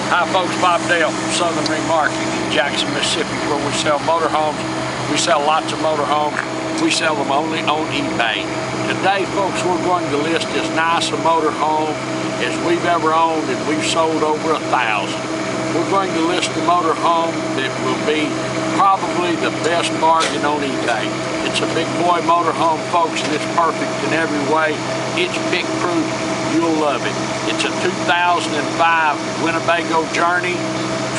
Hi folks, Bob Dale from Southern Remarketing in Jackson, Mississippi, where we sell motorhomes. We sell lots of motorhomes. We sell them only on eBay. Today, folks, we're going to list as nice a motorhome as we've ever owned, and we've sold over 1,000. We're going to list the motorhome that will be probably the best bargain on eBay. It's a big boy motorhome, folks, and it's perfect in every way. It's pick proof. You'll love it. It's a 2005 Winnebago Journey,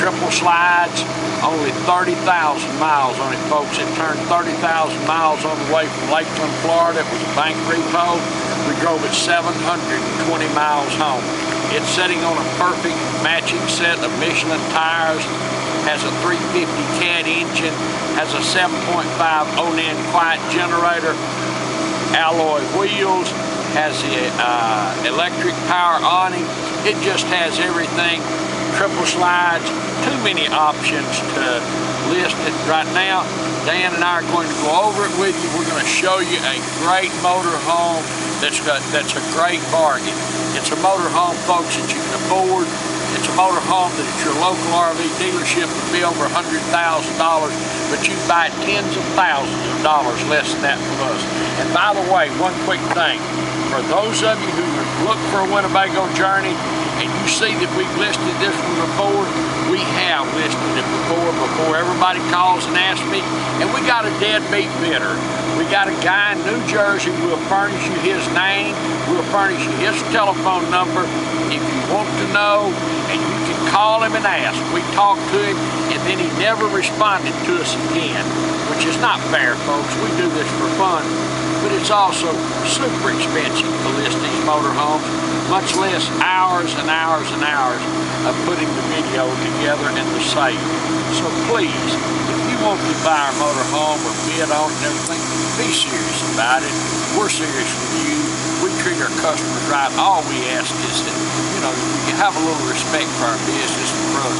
triple slides, only 30,000 miles on it, folks. It turned 30,000 miles on the way from Lakeland, Florida. It was a bank repo. We drove it 720 miles home. It's sitting on a perfect matching set of Michelin tires, has a 350 CAT engine, has a 7.5 Onan quiet generator, alloy wheels, has the electric power awning. It just has everything. Triple slides, too many options to list it right now. Dan and I are going to go over it with you. We're going to show you a great motorhome that's a great bargain. It's a motorhome, folks, that you can afford. It's a motorhome that at your local RV dealership would be over $100,000, but you buy tens of thousands of dollars less than that from us. And by the way, one quick thing. For those of you who look for a Winnebago Journey and you see that we've listed this one before, we have listed it before everybody calls and asks me, and we got a deadbeat bidder. We got a guy in New Jersey. We'll furnish you his name. We'll furnish you his telephone number if you want to know, and you can call him and ask. We talked to him, and then he never responded to us again, which is not fair, folks. We do this for fun, but it's also super expensive to list these motorhomes, much less hours and hours and hours of putting the video together and the sale. So please, if you want to buy our motorhome or bid on it and everything, be serious about it. We're serious with you. We treat our customers right. All we ask is that, you have a little respect for our business and for us.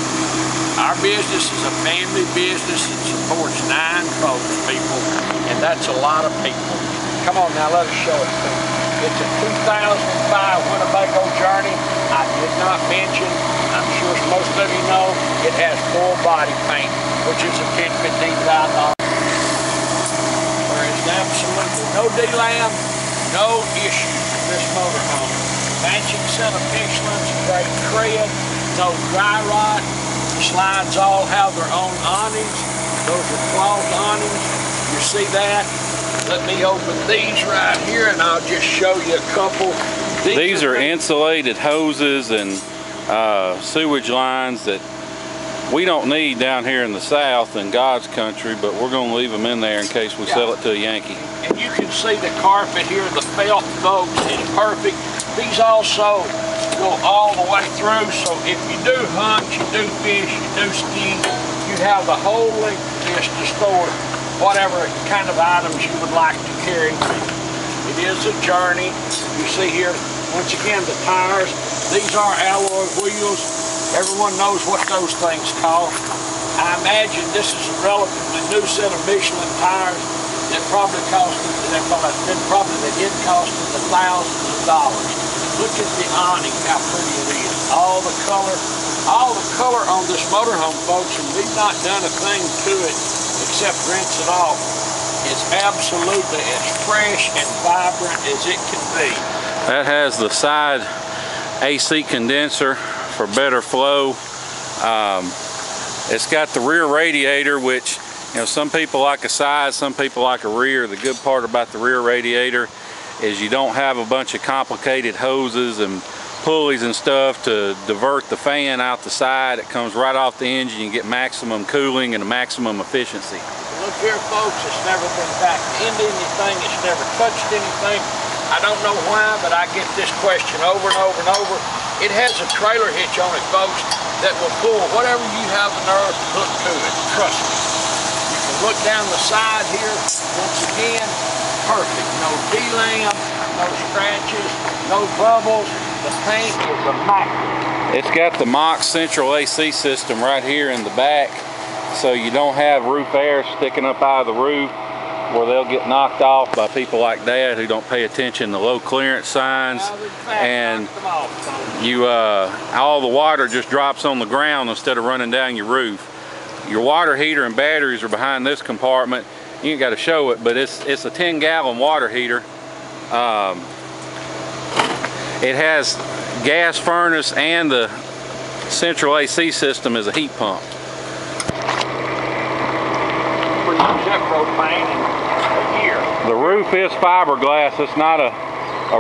Our business is a family business that supports 9 folks, people, and that's a lot of people. Come on now, let us show it to you. It's a 2005 Winnebago Journey. I did not mention, I'm sure most of you know, it has full body paint, which is a $10,000, $15,000. There is absolutely no D-lam, no issues with this motorhome. Matching set of Michelins, great tread, no dry rot. The slides all have their own awnings. Those are cloth awnings. You see that? Let me open these right here and I'll just show you a couple. These are insulated hoses and sewage lines that we don't need down here in the South in God's country, but we're going to leave them in there in case we sell it to a Yankee. And you can see the carpet here, the felt, folks, is perfect. These also go all the way through, so if you do hunt, you do fish, you do ski, you have the whole length of this to store whatever kind of items you would like to carry. It is a Journey. You see here, once again, the tires. These are alloy wheels. Everyone knows what those things cost. I imagine this is a relatively new set of Michelin tires that probably did cost them the thousands of dollars. Look at the awning, how pretty it is. All the color on this motorhome, folks, and we've not done a thing to it except rinse it off. It's absolutely as fresh and vibrant as it can be. That has the side AC condenser for better flow. It's got the rear radiator, which, some people like a side, some people like a rear. The good part about the rear radiator is you don't have a bunch of complicated hoses and pulleys and stuff to divert the fan out the side. It comes right off the engine. You get maximum cooling and maximum efficiency. Look here, folks, it's never been back into anything. It's never touched anything. I don't know why, but I get this question over and over and over. It has a trailer hitch on it, folks, that will pull whatever you have the nerve to hook to it. Trust me. You can look down the side here. Once again, perfect. No D-lam, no scratches, no bubbles. The paint is immaculate. It's got the Mox central AC system right here in the back, so you don't have roof air sticking up out of the roof. where they'll get knocked off by people like Dad who don't pay attention to low clearance signs, and all the water just drops on the ground instead of running down your roof. Your water heater and batteries are behind this compartment. You ain't got to show it, but it's a 10-gallon water heater. It has gas furnace, and the central AC system is a heat pump. The roof is fiberglass. It's not a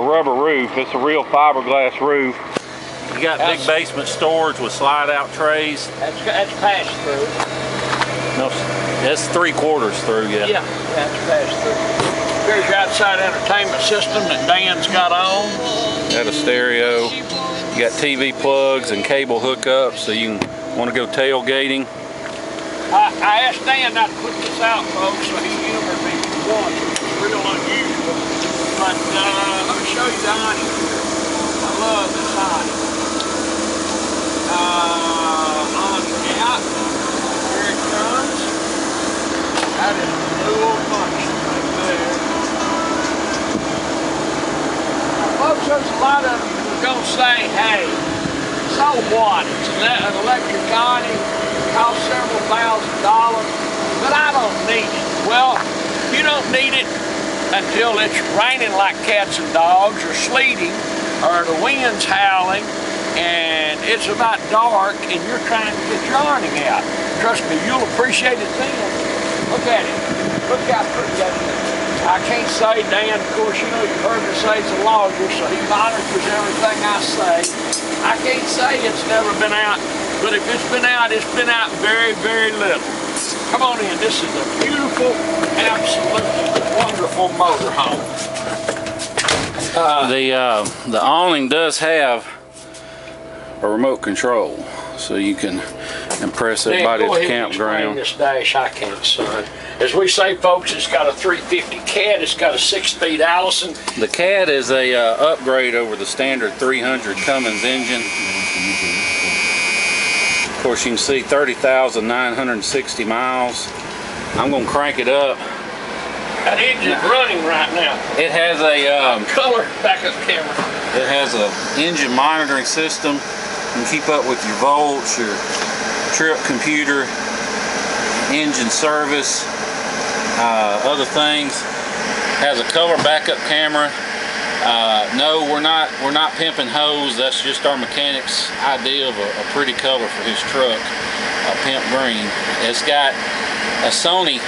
rubber roof. It's a real fiberglass roof. You got big basement storage with slide-out trays. That's passed through. No, that's 3/4 through, yeah. Yeah, that's passed through. Here's your outside entertainment system that Dan's got on. Got a stereo. You got TV plugs and cable hookups, so you want to go tailgating. I asked Dan not to put this out, folks, so he humored me once, which is real unusual. But let me show you the awning here. I love this awning. Awning out. Here it comes. That is a cool function right there. Now, folks, there's a lot of you who are going to say, hey, so what? It's an electric awning. Costs several $1,000s, but I don't need it. Well, you don't need it until it's raining like cats and dogs, or sleeting, or the wind's howling, and it's about dark, and you're trying to get your awning out. Trust me, you'll appreciate it then. Look at it. Look how pretty that is. I can't say, Dan, of course, you know, you've heard me say it's a logger, so he monitors everything I say. I can't say it's never been out, but if it's been out very, very little. Come on in. This is a beautiful, absolutely wonderful motorhome. The awning does have a remote control, so you can impress everybody at the campground. This dash, I can't, son. As we say, folks, it's got a 350 CAT. It's got a 6-speed Allison. The CAT is a upgrade over the standard 300 Cummins engine. Of course, you can see 30,960 miles. I'm going to crank it up. That engine's running right now. It has a color backup camera. It has a engine monitoring system. You can keep up with your volts, your trip computer, engine service, other things. Has a color backup camera. No, we're not pimping hose. That's just our mechanic's idea of a pretty color for his truck, pimp green. It's got a Sony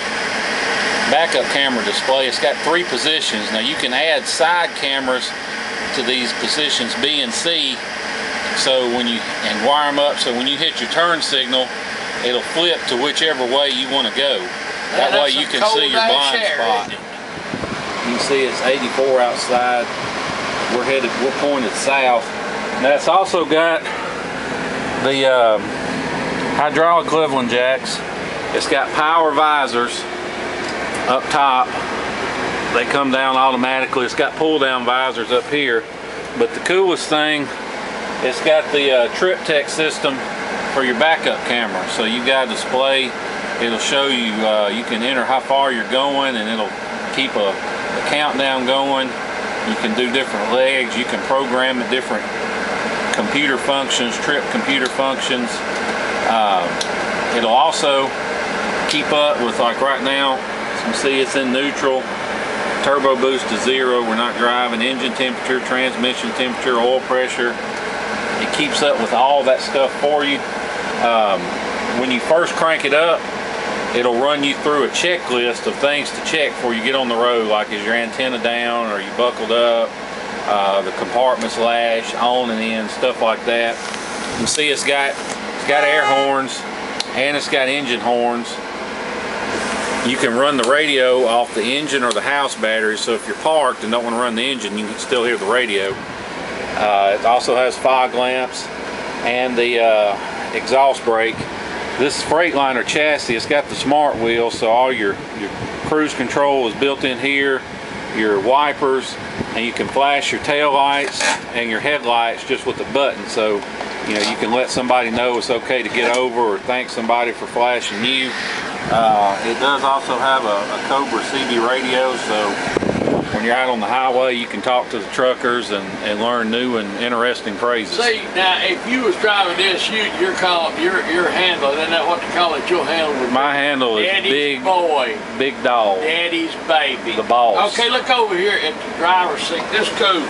backup camera display. It's got 3 positions. Now you can add side cameras to these positions B and C, so and wire them up, so when you hit your turn signal, it'll flip to whichever way you want to go. That way you can see your blind spot. You can see it's 84 outside. We're pointed south. Now it's also got the hydraulic leveling jacks. It's got power visors up top. They come down automatically. It's got pull down visors up here. But the coolest thing, it's got the trip tech system for your backup camera. So you got a display. It'll show you, you can enter how far you're going, and it'll keep a countdown going. You can do different legs. You can program it, different computer functions, trip computer functions. It'll also keep up with, like right now, you can see it's in neutral. Turbo boost to 0. We're not driving. Engine temperature, transmission temperature, oil pressure. It keeps up with all that stuff for you. When you first crank it up, it'll run you through a checklist of things to check before you get on the road, like is your antenna down, or you buckled up, the compartments latch on and in, stuff like that. You can see it's got air horns, and it's got engine horns. You can run the radio off the engine or the house battery, so if you're parked and don't want to run the engine, you can still hear the radio. It also has fog lamps and the exhaust brake. This Freightliner chassis, it's got the smart wheel, so all your cruise control is built in here, your wipers, and you can flash your tail lights and your headlights just with a button. So, you know, you can let somebody know it's okay to get over, or thank somebody for flashing you. It does also have a Cobra CB radio, so when you're out on the highway, you can talk to the truckers and learn new and interesting phrases. See, now if you was driving this, your handle, isn't that what you call it? Your handle was My handle is Daddy's Big boy, Big Dog, Daddy's baby, the boss. Okay, look over here at the driver's seat. This cool.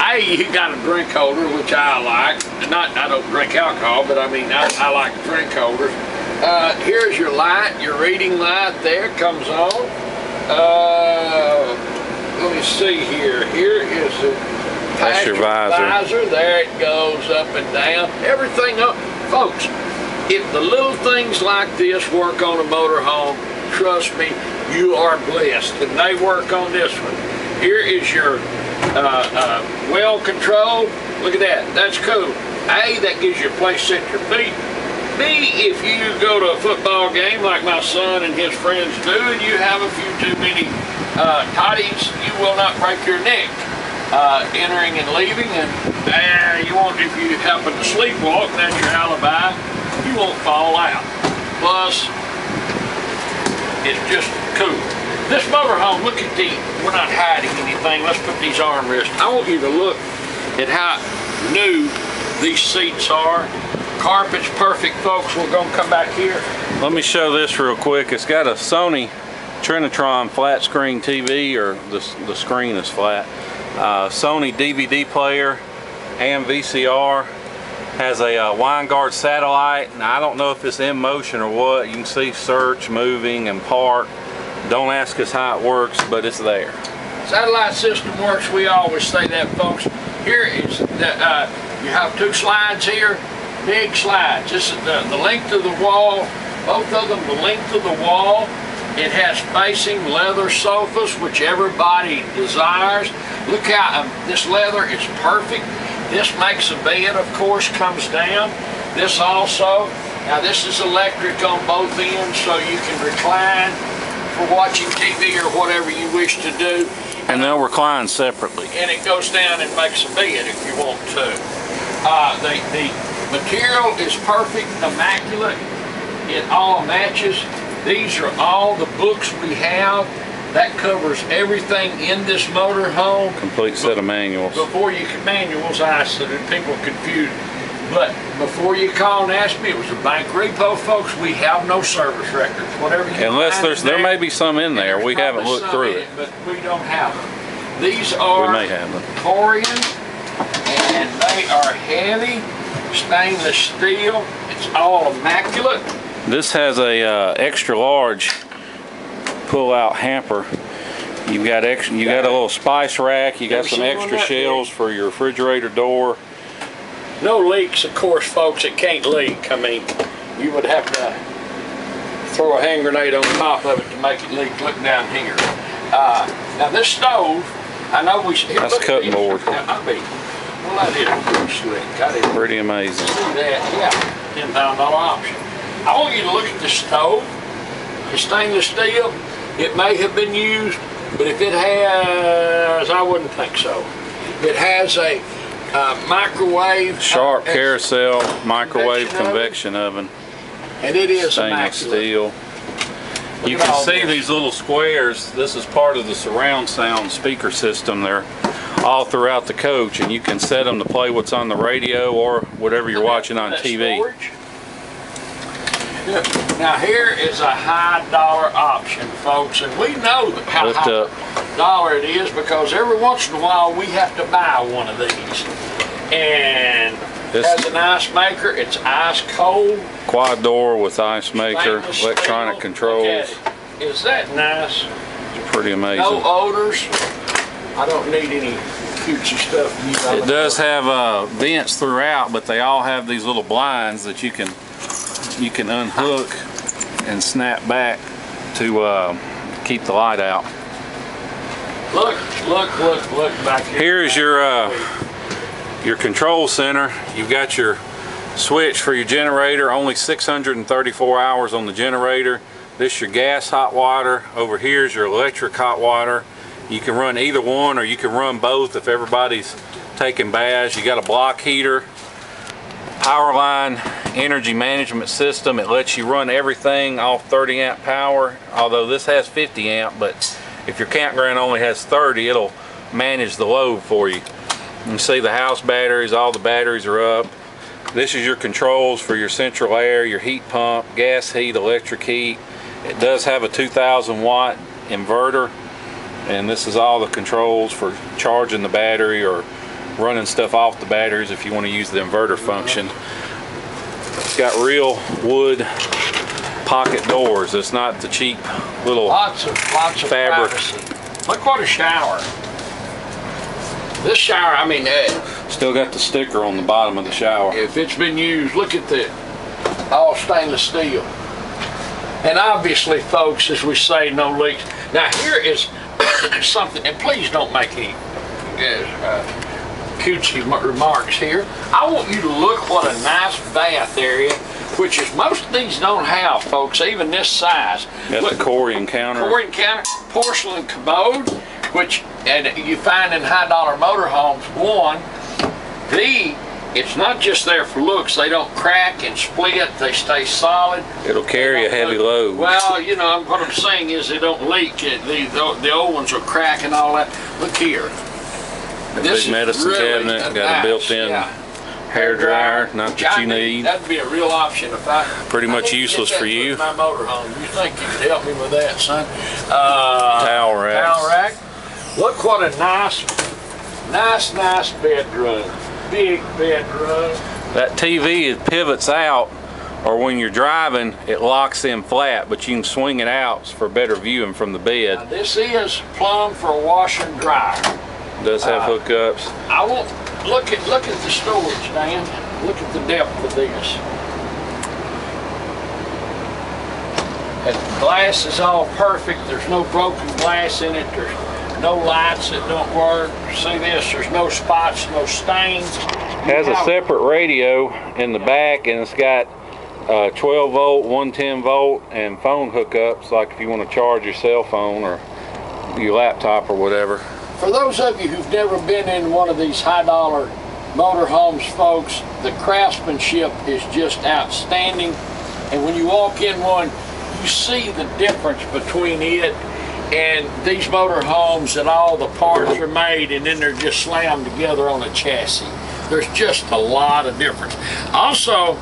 Hey, you got a drink holder, which I like. I don't drink alcohol, but I mean I like drink holders. Here's your light, your reading light. There comes on. Let me see here. Here is the That's your visor. There it goes up and down. Everything up. Folks, if the little things like this work on a motorhome, trust me, you are blessed. And they work on this one. Here is your well control. Look at that. That's cool. A, that gives you a place to set your feet. B, if you go to a football game like my son and his friends do, and you have a few too many toddies, you will not break your neck entering and leaving. And you won't, if you happen to sleepwalk, that's your alibi, you won't fall out. Plus, it's just cool. This motorhome, look at we're not hiding anything. Let's put these armrests. I want you to look at how new these seats are. Carpet's perfect, folks. We're going to come back here. Let me show this real quick. It's got a Sony Trinitron flat screen TV, or the screen is flat. Sony DVD player and VCR. Has a Winnebago satellite. Now I don't know if it's in motion or what. You can see search, moving, and park. Don't ask us how it works, but it's there. Satellite system works. We always say that, folks. Here is you have two slides here. Big slides. This is the length of the wall, both of them the length of the wall. It has facing leather sofas, which everybody desires. Look how this leather is perfect. This makes a bed, of course, comes down. This also, now this is electric on both ends, so you can recline for watching TV or whatever you wish to do. And they'll recline separately. And it goes down and makes a bed if you want to. The material is perfect, immaculate. It all matches. These are all the books we have. That covers everything in this motorhome. Complete set of manuals. Before you can manuals, so that people confused. But before you call and ask me, it was a bank repo, folks. We have no service records. Whatever you Unless there may be some in there. We haven't looked through it. But we don't have them. These are we may have them. Corian, and they are heavy, stainless steel. It's all immaculate. This has a extra large pull-out hamper. You got a little spice rack. You got some extra shelves for your refrigerator door. No leaks, of course, folks. It can't leak. I mean, you would have to throw a hand grenade on top of it to make it leak. Look down here. Now this stove, I know we. That's cutting board. Well, that is pretty slick. Pretty amazing. See that? Yeah, $10,000 option. I want you to look at the stove. It's stainless steel. It may have been used, but if it has, I wouldn't think so. It has a microwave. Sharp carousel microwave convection oven. And it is stainless steel. You can see these little squares. This is part of the surround sound speaker system. They're all throughout the coach, and you can set them to play what's on the radio or whatever you're watching on TV. Now here is a high dollar option, folks, and we know how high dollar it is because every once in a while we have to buy one of these. And it has an ice maker. It's ice cold. Quad door with ice maker, electronic controls. Is that nice? It's pretty amazing. No odors. I don't need any cutesy stuff. It does have vents throughout, but they all have these little blinds that you can unhook and snap back to keep the light out. Look back here. Here's your control center. You've got your switch for your generator, only 634 hours on the generator. This is your gas hot water. Over here is your electric hot water. You can run either one, or you can run both if everybody's taking baths. You got a block heater. Powerline energy management system. It lets you run everything off 30 amp power, although this has 50 amp, but if your campground only has 30, it'll manage the load for you. You can see the house batteries, all the batteries are up. This is your controls for your central air, your heat pump, gas heat, electric heat. It does have a 2,000 watt inverter, and this is all the controls for charging the battery or running stuff off the batteries if you want to use the inverter function. It's got real wood pocket doors. It's not the cheap little lots of fabric. Privacy. Look what a shower. This shower, I mean, still got the sticker on the bottom of the shower. If it's been used, look at the all stainless steel. And obviously, folks, as we say, no leaks. Now here is something, and please don't make any cutesy remarks here. I want you to look what a nice bath area, which is most of these don't have, folks, even this size. Got the Corian counter. Corian counter, porcelain commode, which and you find in high dollar motorhomes. It's not just there for looks. They don't crack and split. They stay solid. It'll carry a heavy load. Well, you know, what I'm saying is they don't leak. The old ones will crack and all that. Look here. This big medicine really cabinet, got a built-in hair dryer, not that you need. That'd be a real option if I. Pretty much useless for you. My motorhome. You think you could help me with that, son? Towel rack. Towel rack. Look what a nice bedroom. Big bedroom. That TV, it pivots out, or when you're driving, it locks in flat, but you can swing it out for better viewing from the bed. Now, this is plumb for a washer and dryer. It does have hookups. I won't look at the storage, Dan. Look at the depth of this. And the glass is all perfect. There's no broken glass in it. There's no lights that don't work. See this? There's no spots, no stains. Has a separate radio in the back, and it's got 12 volt, 110 volt, and phone hookups, like if you want to charge your cell phone or your laptop or whatever. For those of you who've never been in one of these high dollar motorhomes, folks, the craftsmanship is just outstanding. And when you walk in one, you see the difference between it and these motorhomes, that all the parts are made and then they're just slammed together on a chassis. There's just a lot of difference. Also,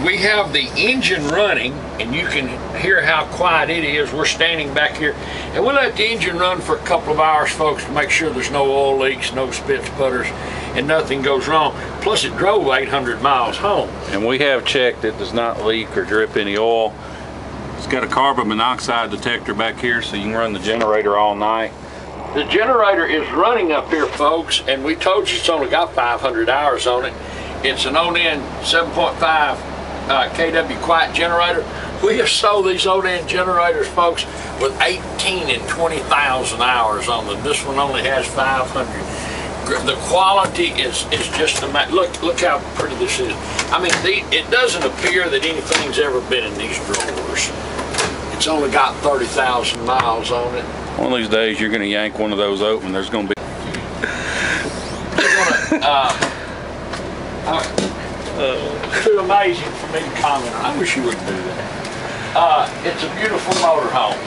we have the engine running, and you can hear how quiet it is. We're standing back here, and we'll let the engine run for a couple of hours, folks, to make sure there's no oil leaks, no spit sputters, and nothing goes wrong. Plus, it drove 800 miles home. And we have checked it does not leak or drip any oil. It's got a carbon monoxide detector back here, so you can run the generator all night. The generator is running up here, folks, and we told you it's only got 500 hours on it. It's an Onan 7.5 kW quiet generator. We have sold these Onan generators, folks, with 18 and 20,000 hours on them. This one only has 500. The quality is just amazing. Look how pretty this is. I mean, it doesn't appear that anything's ever been in these drawers. It's only got 30,000 miles on it. One of these days, you're going to yank one of those open. There's going to be. It's too amazing for me to comment on. I wish you wouldn't do that. It's a beautiful motorhome.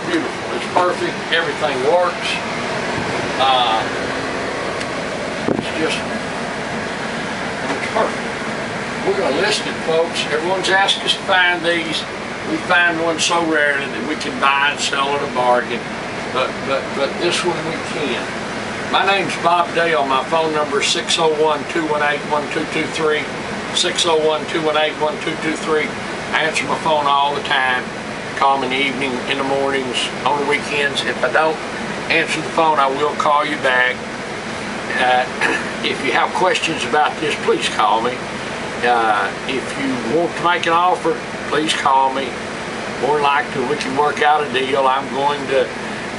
Beautiful. It's perfect. Everything works. It's perfect. We're going to list it, folks. Everyone's asked us to find these. We find one so rarely that we can buy and sell at a bargain. But this one we can. My name's Bob Dale. My phone number is 601-218-1223. 601-218-1223. I answer my phone all the time. Call me in the evening, in the mornings, on the weekends. If I don't answer the phone, I will call you back. If you have questions about this, please call me. If you want to make an offer, please call me. More likely we can work out a deal.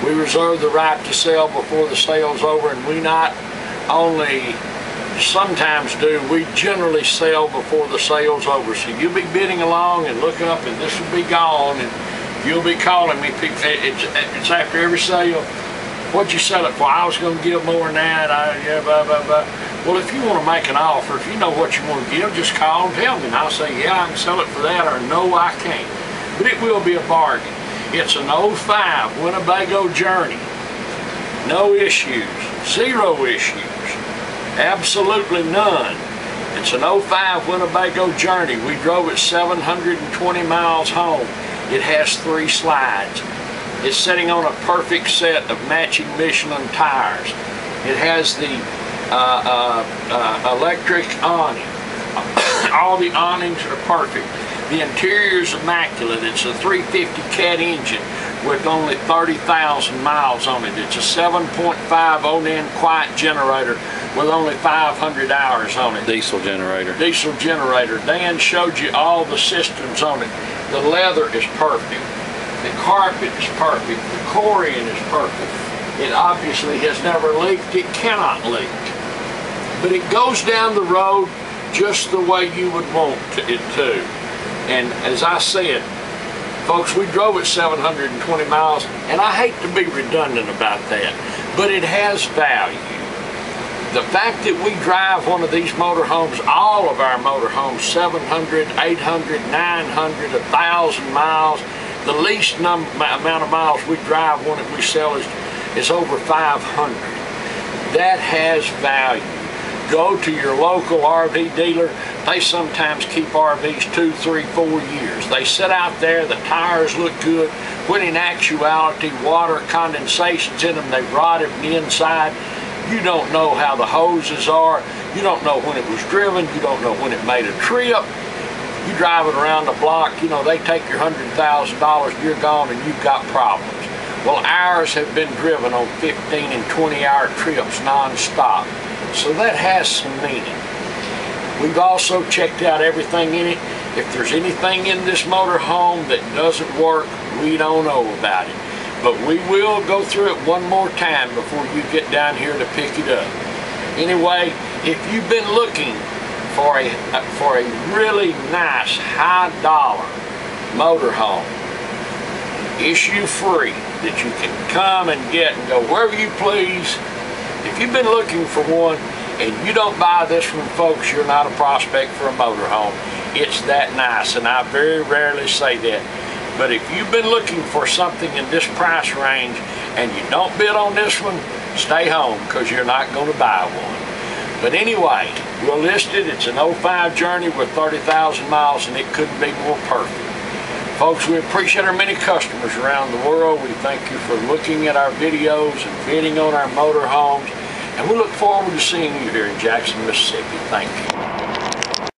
We reserve the right to sell before the sale's over, and we not only sometimes do, we generally sell before the sale's over. So you'll be bidding along and looking up, and this will be gone, and you'll be calling me. It's after every sale. What'd you sell it for? I was going to give more than that. Yeah, blah, blah, blah. Well, if you want to make an offer, if you know what you want to give, just call and tell me. And I'll say, yeah, I can sell it for that, or no, I can't. But it will be a bargain. It's an 05 Winnebago Journey. No issues. Zero issues. Absolutely none. It's an 05 Winnebago Journey. We drove it 720 miles home. It has 3 slides. It's sitting on a perfect set of matching Michelin tires. It has the electric awning. All the awnings are perfect. The interior is immaculate. It's a 350 cat engine with only 30,000 miles on it. It's a 7.5 Onan quiet generator with only 500 hours on it. Diesel generator. Diesel generator. Dan showed you all the systems on it. The leather is perfect. The carpet is perfect. The corian is perfect. It obviously has never leaked. It cannot leak. But it goes down the road just the way you would want it to. And as I said, folks, we drove it 720 miles, and I hate to be redundant about that, but it has value. The fact that we drive one of these motorhomes, all of our motorhomes, 700, 800, 900, 1,000 miles, the least amount of miles we drive one that we sell is over 500. That has value. Go to your local RV dealer. They sometimes keep RVs 2, 3, 4 years. They sit out there, the tires look good, when in actuality water condensation's in them, they've rotted from the inside. You don't know how the hoses are. You don't know when it was driven. You don't know when it made a trip. You drive it around the block, you know, they take your $100,000, you're gone and you've got problems. Well, ours have been driven on 15 and 20-hour trips non-stop. So that has some meaning. We've also checked out everything in it. If there's anything in this motor home that doesn't work, we don't know about it. But we will go through it one more time before you get down here to pick it up. Anyway, if you've been looking for a really nice high-dollar motor home, issue-free, that you can come and get and go wherever you please. If you've been looking for one and you don't buy this from folks, you're not a prospect for a motorhome. It's that nice, and I very rarely say that. But if you've been looking for something in this price range and you don't bid on this one, stay home, because you're not going to buy one. But anyway, we'll list it. It's an 05 Journey with 30,000 miles, and it couldn't be more perfect. Folks, we appreciate our many customers around the world. We thank you for looking at our videos and bidding on our motorhomes. And we look forward to seeing you here in Jackson, Mississippi. Thank you.